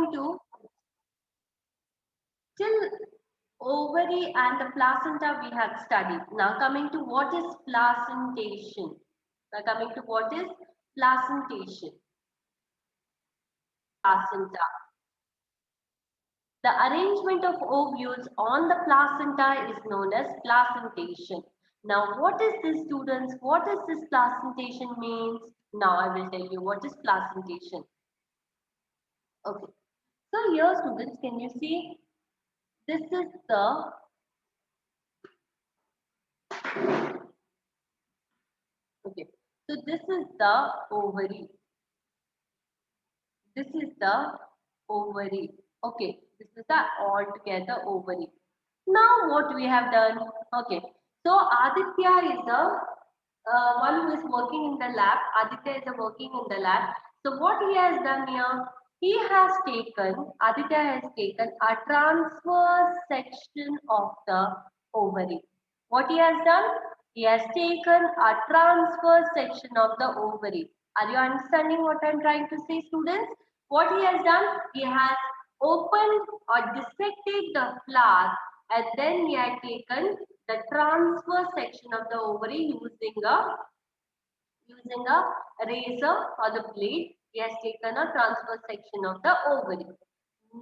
coming to till ovary and the placenta we have studied. Now coming to what is placentation. Now coming to what is placentation. Placenta. The arrangement of ovules on the placenta is known as placentation. Now, what is this, students? What does this placentation means? Now, I will tell you what is placentation. Okay. So, here, students, can you see? This is the okay. So, this is the ovary. This is the ovary. Okay. This is the altogether ovary. Now what we have done? Okay. So Aditya is the one who is working in the lab. Aditya is working in the lab. So what he has done here? Aditya has taken a transverse section of the ovary. What he has done? He has taken a transverse section of the ovary. Are you understanding what I am trying to say, students? What he has done? He has opened or dissected the flower, and then he had taken the transverse section of the ovary using a razor or the blade. He has taken a transverse section of the ovary.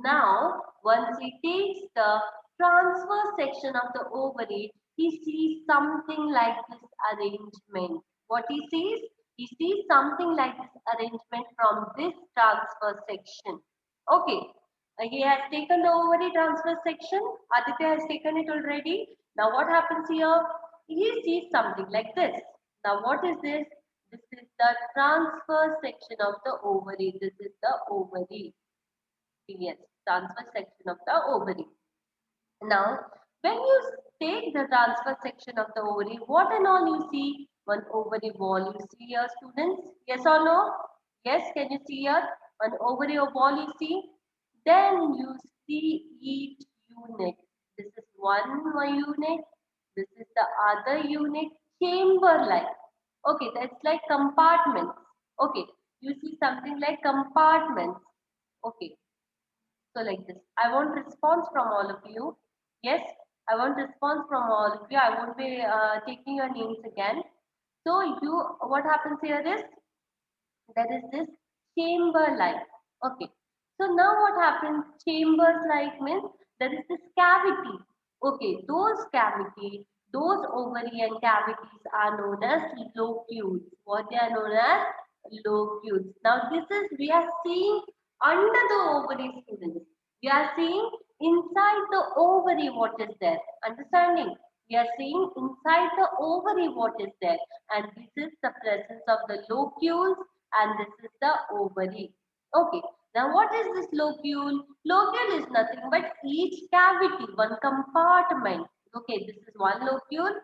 Now, once he takes the transverse section of the ovary, he sees something like this arrangement. What he sees? He sees something like this arrangement from this transverse section. Okay. He has taken the ovary transverse section. Aditya has taken it already. Now what happens here? He sees something like this. Now what is this? This is the transverse section of the ovary. This is the ovary. Yes, transverse section of the ovary. Now, when you take the transverse section of the ovary, what and all you see? One ovary wall you see here, students? Yes or no? Yes, can you see here? One ovary or wall you see? Then you see each unit. This is one unit. This is the other unit. Chamber-like. Okay, that's like compartments. Okay, you see something like compartments. Okay, so like this. I want response from all of you. Yes, I want response from all of you. I won't be taking your names again. So you, what happens here is there is this chamber like. Okay. So now what happens? Chambers like means there is this cavity. Okay. Those ovarian cavities are known as locules. What they are known as locules. Now this is we are seeing under the ovary, students. We are seeing inside the ovary what is there. Understanding? We are seeing inside the ovary what is there, and this is the presence of the locules, and this is the ovary. Okay. Now what is this locule? Locule is nothing but each cavity, one compartment. Okay, this is one locule,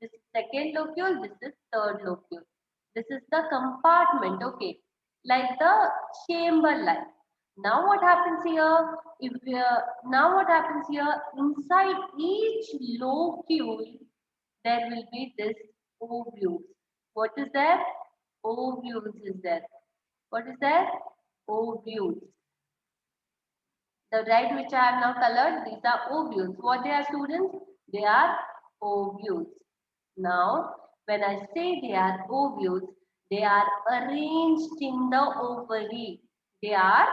this is second locule, this is third locule. This is the compartment, okay, like the chamber like. Now what happens here? If now what happens here? Inside each locule, there will be this ovules. What is there? Ovules is there. What is there? Ovules. The red which I have now colored, these are ovules. What they are, students? They are ovules. Now, when I say they are ovules, they are arranged in the ovary. They are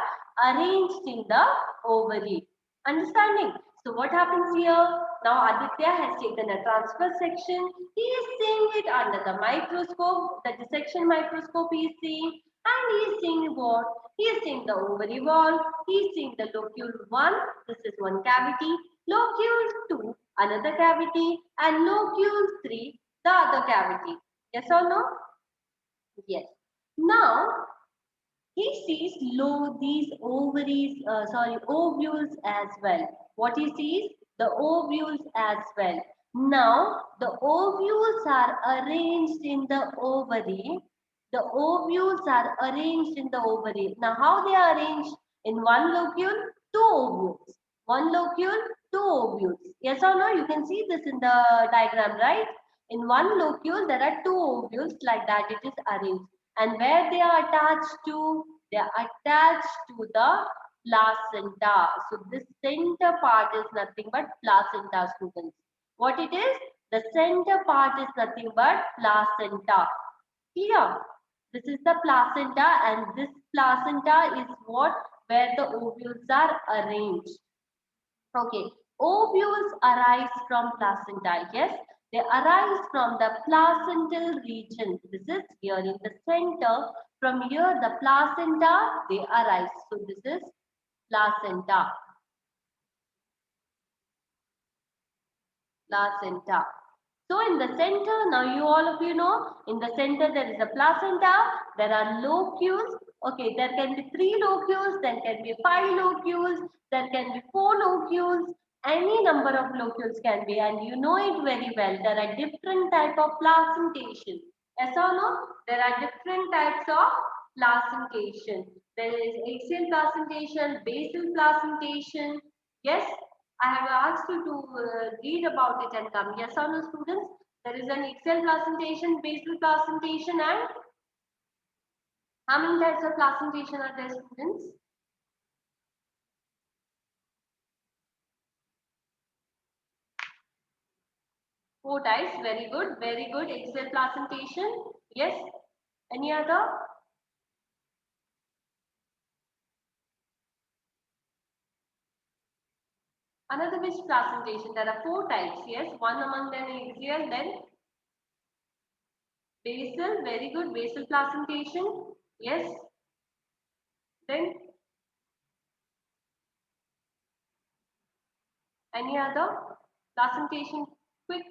arranged in the ovary. Understanding? So what happens here? Now Aditya has taken a transverse section. He is seeing it under the microscope, the dissection microscope he is seeing. And he is seeing what? He is seeing the ovary wall. He is seeing the locule 1. This is one cavity. Locule 2, another cavity. And locule 3, the other cavity. Yes or no? Yes. Now, he sees these ovules as well. What he sees? The ovules as well. Now, the ovules are arranged in the ovary. The ovules are arranged in the ovary. Now, how they are arranged? In one locule, two ovules. One locule, two ovules. Yes or no? You can see this in the diagram, right? In one locule, there are two ovules, like that it is arranged. And where they are attached to? They are attached to the placenta. So this center part is nothing but placenta, students. What it is? The center part is nothing but placenta. Here, this is the placenta, and this placenta is what where the ovules are arranged. Okay, ovules arise from placenta. Yes, they arise from the placental region. This is here in the center. From here, the placenta they arise. So this is placenta. Placenta. So in the center, now you all of you know, in the center there is a placenta, there are locules. Okay, there can be 3 locules, there can be 5 locules, there can be 4 locules, any number of locules can be, and you know it very well. There are different type of placentation. Yes or no? There are different types of placentation. There is axial placentation, basal placentation. Yes, I have asked you to read about it and come. Yes or no, students? There is an axial placentation, basal placentation, and how many types of placentation are there, students? Four types. Very good. Very good. Axial placentation. Yes. Any other? Another which placentation? There are 4 types. Yes. One among them axial, then basal. Very good. Basal placentation. Yes. Then any other placentation? Quick.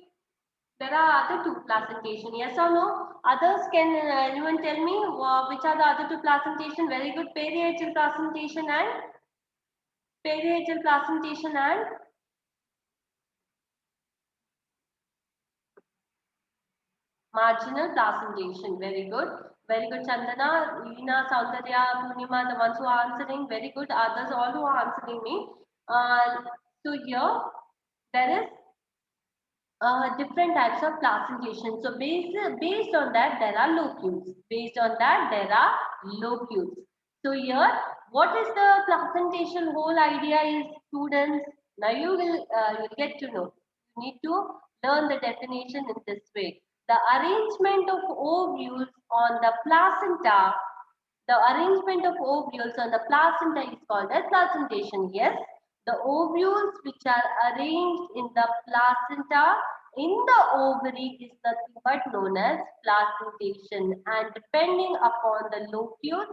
There are other 2 placentation. Yes or no? Others, can anyone tell me which are the other 2 placentation? Very good. Periaxial placentation and periaxial placentation and marginal placentation. Very good. Very good, Chandana, Leena, Saundarya, Purnima, the ones who are answering. Very good. Others all who are answering me. So here there is different types of placentation. So based on that, there are locules. Based on that, there are locules. So here, what is the placentation whole idea is, students? Now you'll get to know. You need to learn the definition in this way. The arrangement of ovules on the placenta, the arrangement of ovules on the placenta is called as placentation. Yes, the ovules which are arranged in the placenta in the ovary is nothing but known as placentation. And depending upon the locule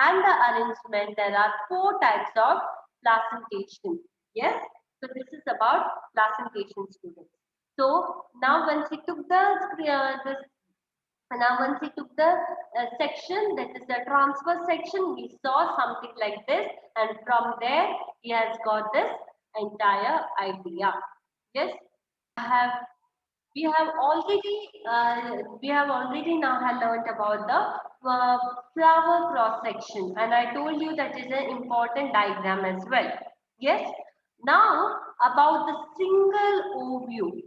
and the arrangement, there are 4 types of placentation. Yes, so this is about placentation, students. So now once we took this and now once we took the section, that is the transverse section, we saw something like this, and from there he has got this entire idea. Yes, have we have already now have learned about the flower cross section, and I told you that is an important diagram as well. Yes, now about the single ovule,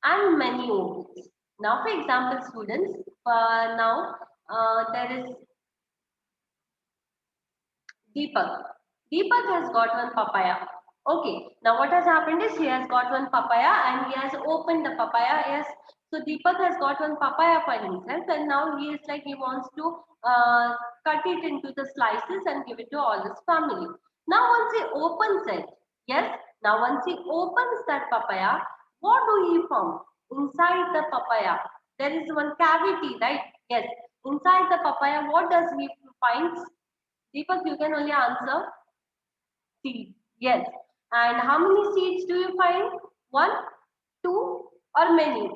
and many ovules. Now, for example, students, now there is Deepak. Deepak has got one papaya. Okay, now what has happened is he has got one papaya and he has opened the papaya. Yes, so Deepak has got one papaya for himself, and now he is like he wants to cut it into the slices and give it to all his family. Now, once he opens it, yes, now once he opens that papaya, what do he found? Inside the papaya, there is one cavity, right? Yes, inside the papaya, what does he find? Deepak, you can only answer seeds. Yes. And how many seeds do you find? One, two, or many?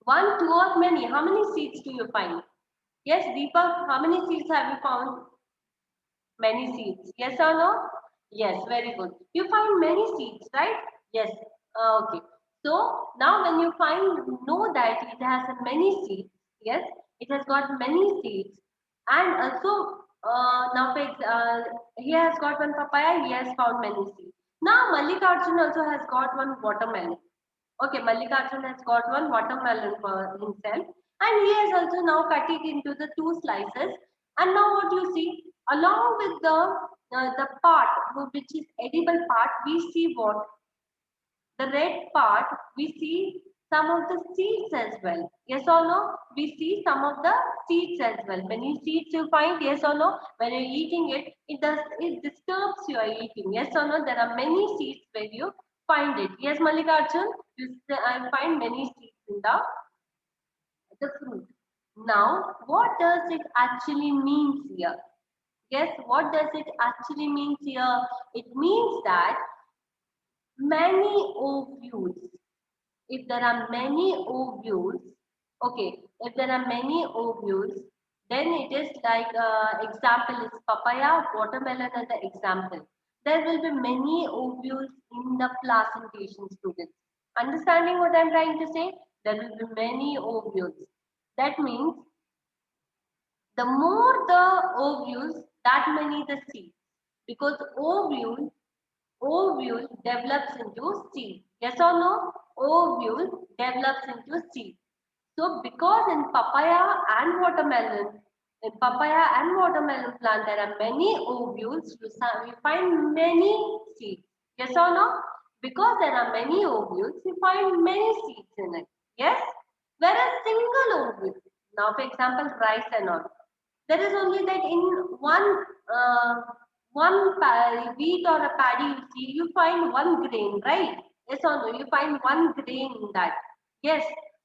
One, two, or many? How many seeds do you find? Yes, Deepak, how many seeds have you found? Many seeds. Yes or no? Yes, very good. You find many seeds, right? Yes. Okay. So now when you know that it has many seeds, yes, it has got many seeds, and also he has got one papaya, he has found many seeds. Now Mallikarjun also has got one watermelon. Okay, Mallikarjun has got one watermelon for himself. And he has also now cut it into the two slices. And now what you see, along with the part which is edible part, we see what? The red part, we see some of the seeds as well. Yes or no? We see some of the seeds as well. Many seeds you find, yes or no? When you're eating it, it disturbs your eating. Yes or no? There are many seeds where you find it. Yes, Mallikarjun, I find many seeds in the fruit. Now, what does it actually mean here? Yes, what does it actually mean here? It means that many ovules, if there are many ovules, okay, if there are many ovules, then it is like example is papaya, watermelon as the example. There will be many ovules in the placentation, students. Understanding what I'm trying to say? There will be many ovules. That means the more the ovules, that many the seeds. Because ovule develops into seed. Yes or no? Ovule develops into seed. So because in papaya and watermelon plant, there are many ovules, we find many seeds. Yes or no? Because there are many ovules, we find many seeds in it. Yes? Whereas single ovule, now for example, rice and all, there is only that in uh, wheat or a paddy you see, you find one grain, right? Yes or no? You find one grain in that. Yes.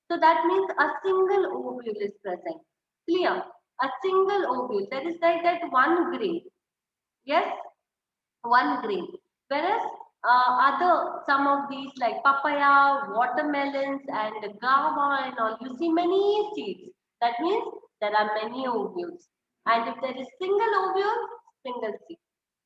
So that means a single ovule is present. Clear? A single ovule. That is like that one grain. Yes, one grain. Whereas other some of these like papaya, watermelons, and guava and all, you see many seeds. That means there are many ovules. And if there is single ovule, single seed.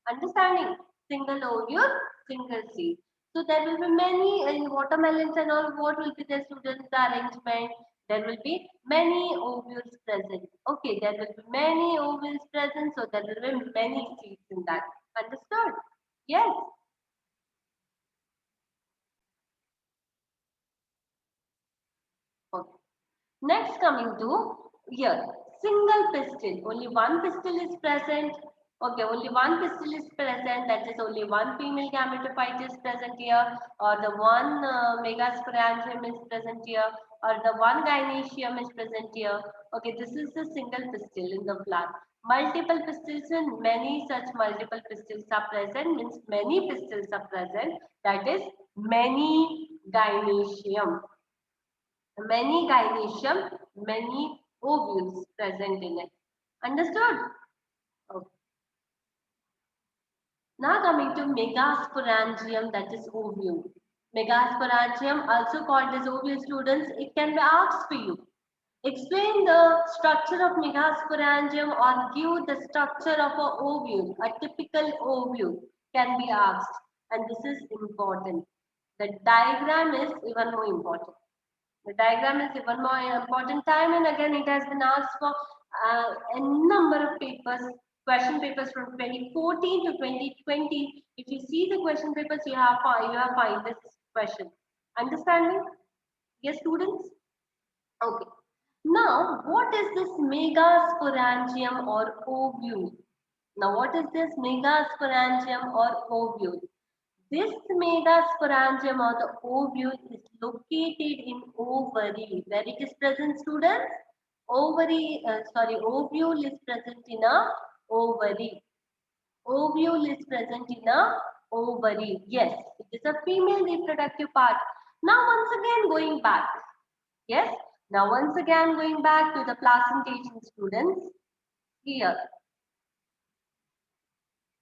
Understanding? Single ovule, single seed. So there will be many in watermelons and all. What will be the students' arrangement? There will be many ovules present. Okay, there will be many ovules present, so there will be many seeds in that. Understood? Yes. Okay. Next, coming to here, single pistil. Only one pistil is present. Okay, only one pistil is present. That is only one female gametophyte is present here, or the one megasporangium is present here, or the one gynoecium is present here. Okay, this is the single pistil in the plant. Multiple pistils and many such multiple pistils are present, means many pistils are present. That is many gynoecium. Many gynoecium, many ovules present in it. Understood? Okay. Now coming to megasporangium, that is ovule. Megasporangium, also called as ovule, students, it can be asked for you. Explain the structure of megasporangium or give the structure of a ovule, a typical ovule can be asked. And this is important. The diagram is even more important. The diagram is even more important. Time and again, it has been asked for a number of papers, question papers from 2014 to 2020. If you see the question papers, you have find this question. Understanding? Yes, students? Okay. Now, what is this megasporangium or ovule? Now, what is this megasporangium or ovule? This megasporangium or the ovule is located in ovary. Where it is present, students? Ovule is present in a ovary. Ovule is present in a ovary. Yes, it is a female reproductive part. Now, once again, going back. Yes, now once again, going back to the placentation, students. Here.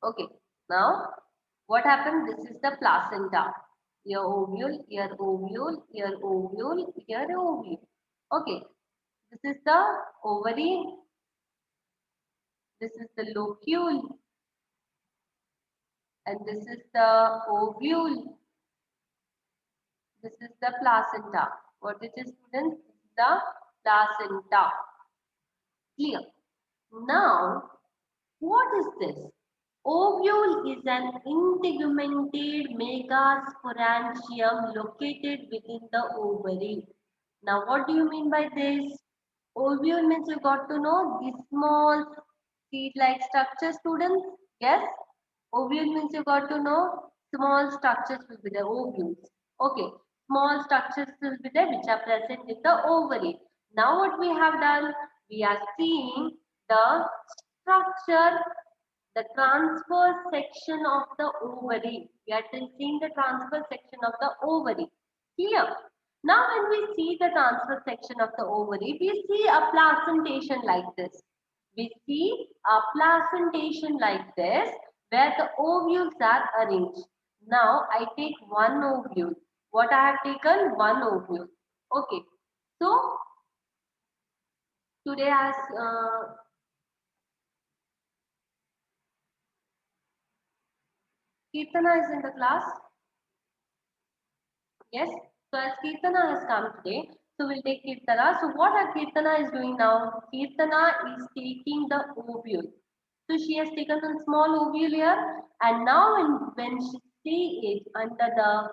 Okay, now what happened? This is the placenta. Here ovule, here ovule, here ovule, here ovule. Okay, this is the ovary, this is the locule, and this is the ovule. This is the placenta. What it is, students? This is the placenta. Clear. Now, what is this? Ovule is an integumented megasporangium located within the ovary. Now, what do you mean by this? Ovule means you got to know the small seed-like structure, students. Yes. Ovule means you got to know small structures will be there. Ovules. Okay. Small structures will be there which are present in the ovary. Now what we have done? We are seeing the structure, the transverse section of the ovary. We are seeing the transverse section of the ovary. Clear? Now when we see the transverse section of the ovary, we see a placentation like this. We see a placentation like this where the ovules are arranged. Now I take one ovule. What I have taken? One ovule. Okay. So today as Kirtana is in the class. Yes. So as Kirtana has come today, so we'll take Kirtana. So what our Kirtana is doing now? Kirtana is taking the ovule. So she has taken a small ovule here, and now when she see it under the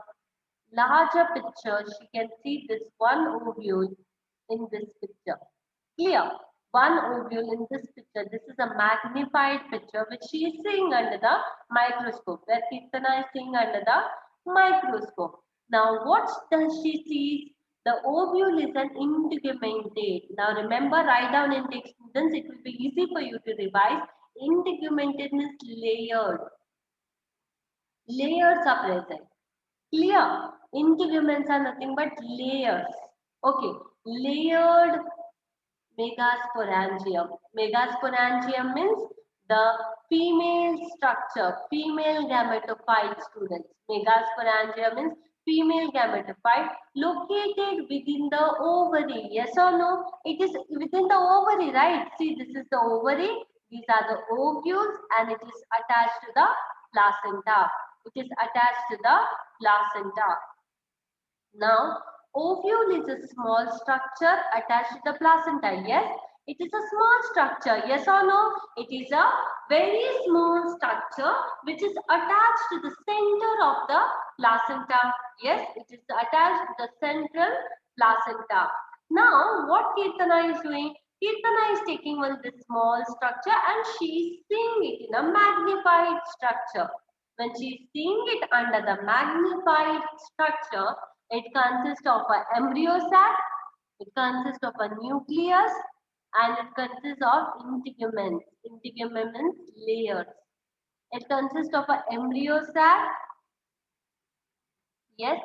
larger picture, she can see this one ovule in this picture. Clear? One ovule in this picture. This is a magnified picture which she is seeing under the microscope. Where Kirtana is seeing under the microscope. Now what does she see? The ovule is an integumentate. Now remember, write down intake, students. It will be easy for you to revise. Integumentate means layered. Layers are present. Clear? Integuments are nothing but layers. Okay. Layered megasporangium. Megasporangium means the female structure, female gametophyte, students. Megasporangium means female gametophyte located within the ovary. Yes or no? It is within the ovary, right? See, this is the ovary. These are the ovules and it is attached to the placenta. It is attached to the placenta. Now, ovule is a small structure attached to the placenta. Yes, it is a small structure. Yes or no? It is a very small structure which is attached to the center of the placenta. Yes, it is attached to the central placenta. Now, what Kirtana is doing? Kirtana is taking one this small structure and she is seeing it in a magnified structure. When she is seeing it under the magnified structure, it consists of an embryo sac, it consists of a nucleus, and it consists of integuments. Integuments layers. It consists of an embryo sac. Yes,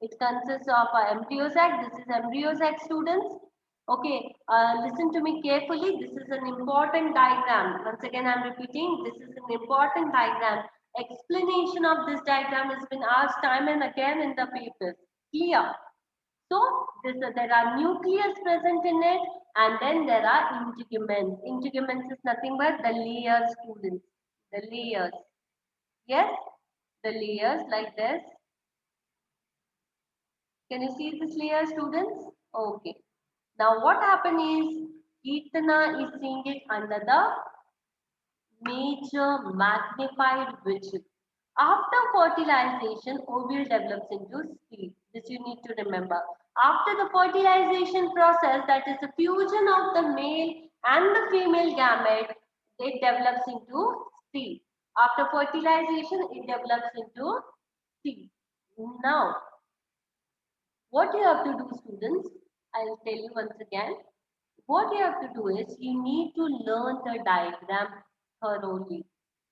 it consists of an embryo sac. This is embryo sac, students. Okay, listen to me carefully. This is an important diagram. Once again, I am repeating. This is an important diagram. Explanation of this diagram has been asked time and again in the papers. Clear? So there are nucleus present in it and then there are integuments. Integuments is nothing but the layers, students. The layers. Yes, the layers like this. Can you see this layer, students? Okay. Now what happened is Kirtana is seeing it under the major magnified vision. After fertilization, ovule develops into seed. This you need to remember. After the fertilization process, that is the fusion of the male and the female gamete, it develops into seed. After fertilization, it develops into seed. Now, what you have to do, students, I'll tell you once again. What you have to do is you need to learn the diagram thoroughly.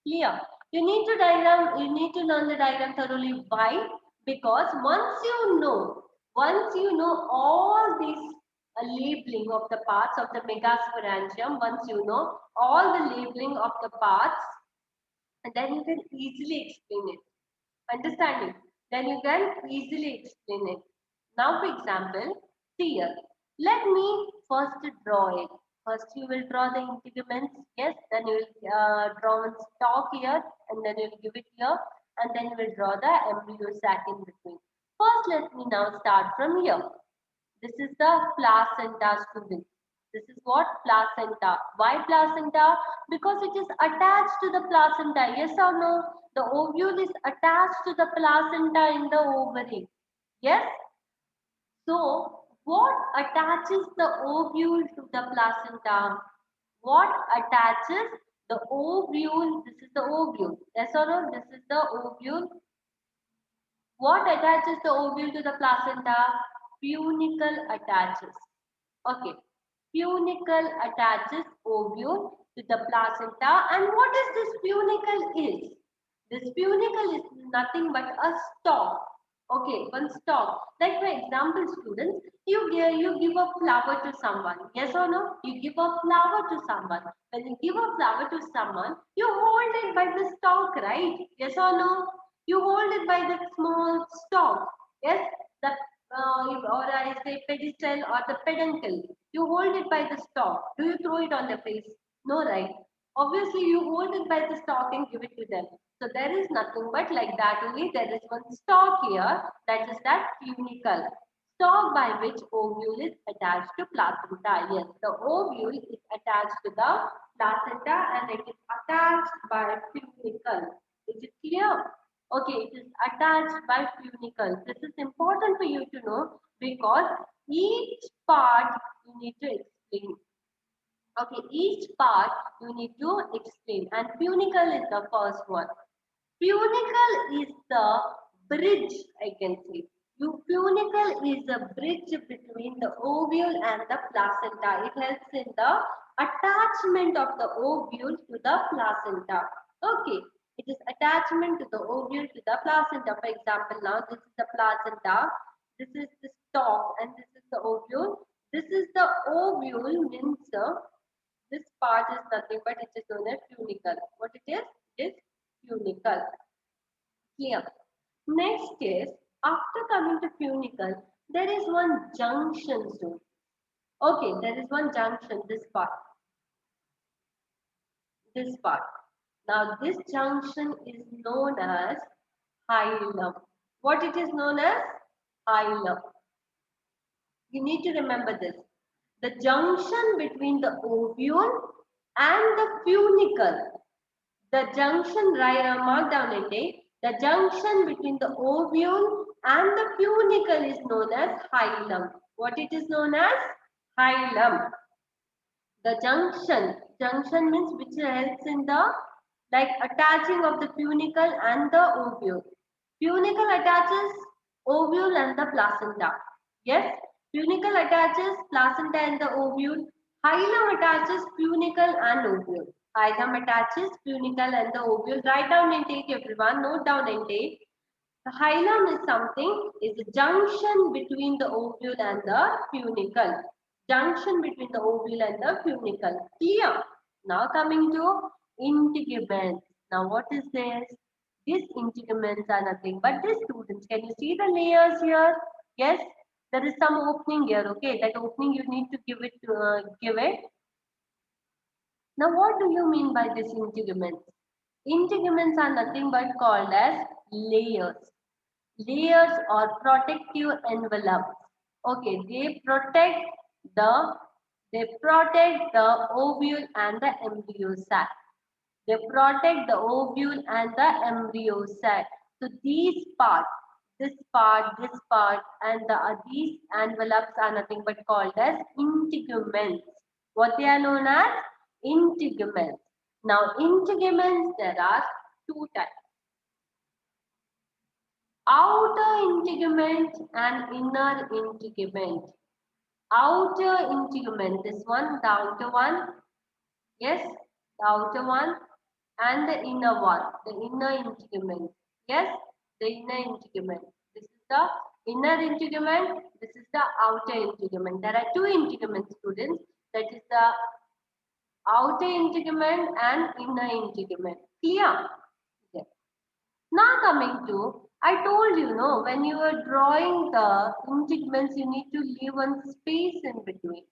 Clear? You need to learn the diagram thoroughly. Why? Because once you know all these labeling of the parts of the megasporangium, once you know all the labeling of the parts, and then you can easily explain it. Understanding? Then you can easily explain it. Now, for example, see here. Let me first draw it. First, you will draw the integuments. Yes. Then you will draw one stalk here, and then you will give it here, and then you will draw the embryo sac in between. First, let me now start from here. This is the placenta, students. This is what? Placenta. Why placenta? Because it is attached to the placenta. Yes or no? The ovule is attached to the placenta in the ovary. Yes? So, What attaches the ovule to the placenta? What attaches the ovule? This is the ovule. Yes or no? This is the ovule. What attaches the ovule to the placenta? Funicle attaches. Okay. Funicle attaches ovule to the placenta. And what is this funicle is? This funicle is nothing but a stalk. Okay, one stalk. Like for example, students, you give a flower to someone. Yes or no? You give a flower to someone. When you give a flower to someone, you hold it by the stalk, right? Yes or no? You hold it by the small stalk. Yes, the or I say pedestal or the peduncle. You hold it by the stalk. Do you throw it on the face? No, right? Obviously, you hold it by the stalk and give it to them. So there is nothing but like that only. There is one stalk here, that is that funicle. Stalk by which ovule is attached to placenta. Yes, the ovule is attached to the placenta and it is attached by funicle. Is it clear? Okay, it is attached by funicle. This is important for you to know because each part you need to explain. Okay, each part you need to explain, and funicle is the first one. Funicle is the bridge, I can say. Funicle is a bridge between the ovule and the placenta. It helps in the attachment of the ovule to the placenta. Okay, it is attachment to the ovule to the placenta. For example, now this is the placenta, this is the stalk, and this is the ovule. This is the ovule means this part is nothing but it is known as funicle. What it is? It is funicle. Clear. Next is, after coming to funicle, there is one junction zone. Okay, there is one junction, this part, this part. Now, this junction is known as hilum. What it is known as? Hilum. You need to remember this. The junction between the ovule and the funicle. The junction, right, mark down and take. The junction between the ovule and the funicle is known as hilum. What it is known as? Hilum. The junction means which helps in the like attaching of the funicle and the ovule. Funicle attaches ovule and the placenta. Yes, funicle attaches placenta and the ovule. Hilum attaches funicle and ovule. Hilum attaches funicle and the ovule. Write down and take everyone. Note down and take. The hilum is something, is a junction between the ovule and the funicle. Junction between the ovule and the funicle. Clear? Now coming to integuments. Now what is this? These integuments are nothing but these students. Can you see the layers here? Yes? There is some opening here. Okay, that opening you need to give it. Give it. Now what do you mean by this integuments? Integuments are nothing but called as layers. Layers or protective envelopes. Okay, the they protect the ovule and the embryo sac. They protect the ovule and the embryo sac. So these parts, this part, and these envelopes are nothing but called as integuments. What they are known as? Integuments. Now, integuments, there are two types. Outer integument and inner integument. Outer integument, this one, the outer one, yes, the outer one, and the inner one, the inner integument, yes, the inner integument. This is the inner integument, this is the outer integument. There are two integuments, students, that is the outer integument and inner integument. Clear? Yes. Now coming to, I told you, no, when you are drawing the integuments, you need to leave one space in between.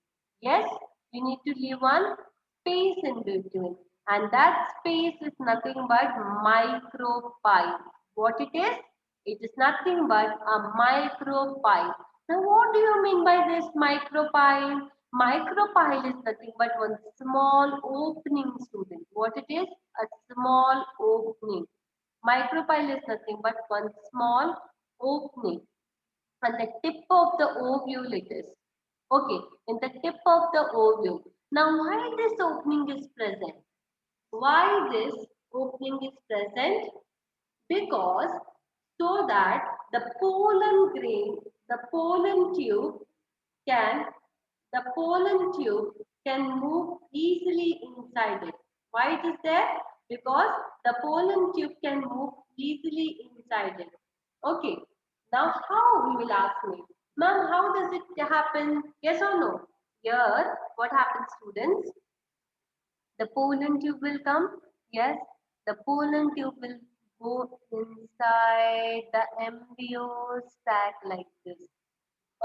Yes, you need to leave one space in between. And that space is nothing but micropyle. What it is? It is nothing but a micropyle. Now what do you mean by this micropyle? Micropyle is nothing but one small opening, student. What it is? A small opening. Micropyle is nothing but one small opening. And the tip of the ovule it is. Okay, in the tip of the ovule. Now, why this opening is present? Why this opening is present? Because so that the pollen grain, the pollen tube can, the pollen tube can move easily inside it. Why it is there? Because the pollen tube can move easily inside it. Okay. Now how, you will ask me, ma'am, how does it happen? Yes or no? Here, what happens, students? The pollen tube will come. Yes, the pollen tube will go inside the embryo sac like this.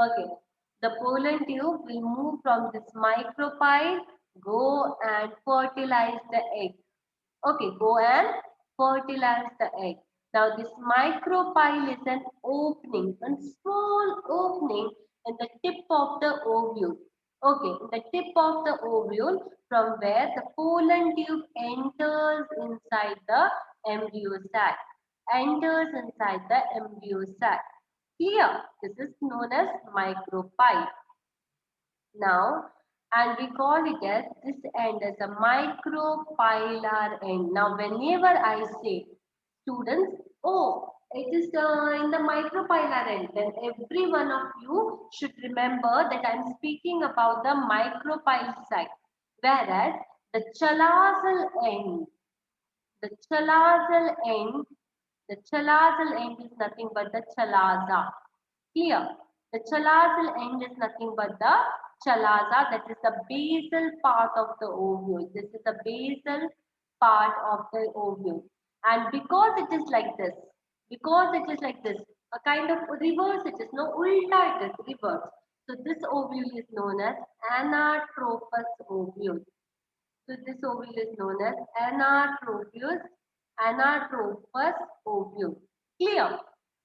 Okay, the pollen tube will move from this micropyle, go and fertilize the egg. Okay, go and fertilize the egg. Now this micropyle is an opening, a small opening in the tip of the ovule. Okay, in the tip of the ovule from where the pollen tube enters inside the embryo sac. Enters inside the embryo sac. Clear? This is known as micropyle. Now, and we call it as this end as a micropylar end. Now, whenever I say students, oh, it is in the micropylar end, then every one of you should remember that I am speaking about the micropyle side. Whereas the chalazal end, the chalazal end, the chalazal end is nothing but the chalaza. Clear? The chalazal end is nothing but the chalaza, that is the basal part of the ovule. This is the basal part of the ovule. And because it is like this, a kind of reverse it is, no, ulta it is, reverse. So this ovule is known as anatropous ovule. So this ovule is known as anatropous ovule. Clear?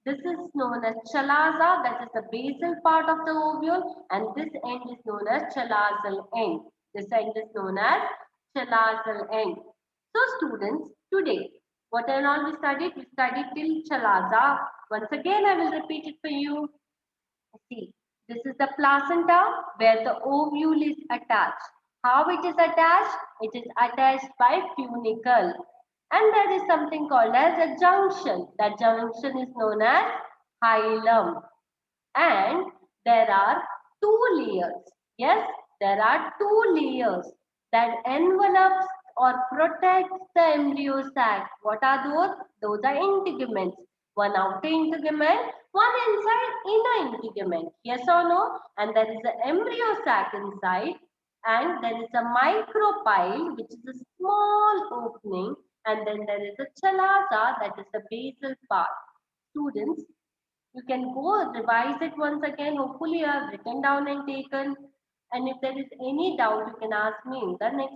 This is known as chalaza, that is the basal part of the ovule, and this end is known as chalazal end. This end is known as chalazal end. So students, today, what and all we studied? We studied till chalaza. Once again, I will repeat it for you. See, this is the placenta where the ovule is attached. How it is attached? It is attached by funicle. And there is something called as a junction. That junction is known as hilum. And there are two layers. Yes, there are two layers that envelopes or protects the embryo sac. What are those? Those are integuments. One outer integument, one inside inner integument. Yes or no? And there is an embryo sac inside, and there is a micropyle, which is a small opening, and then there is a chalaza, that is the basal part. Students, you can go revise it once again. Hopefully, you have written down and taken. And if there is any doubt, you can ask me in the next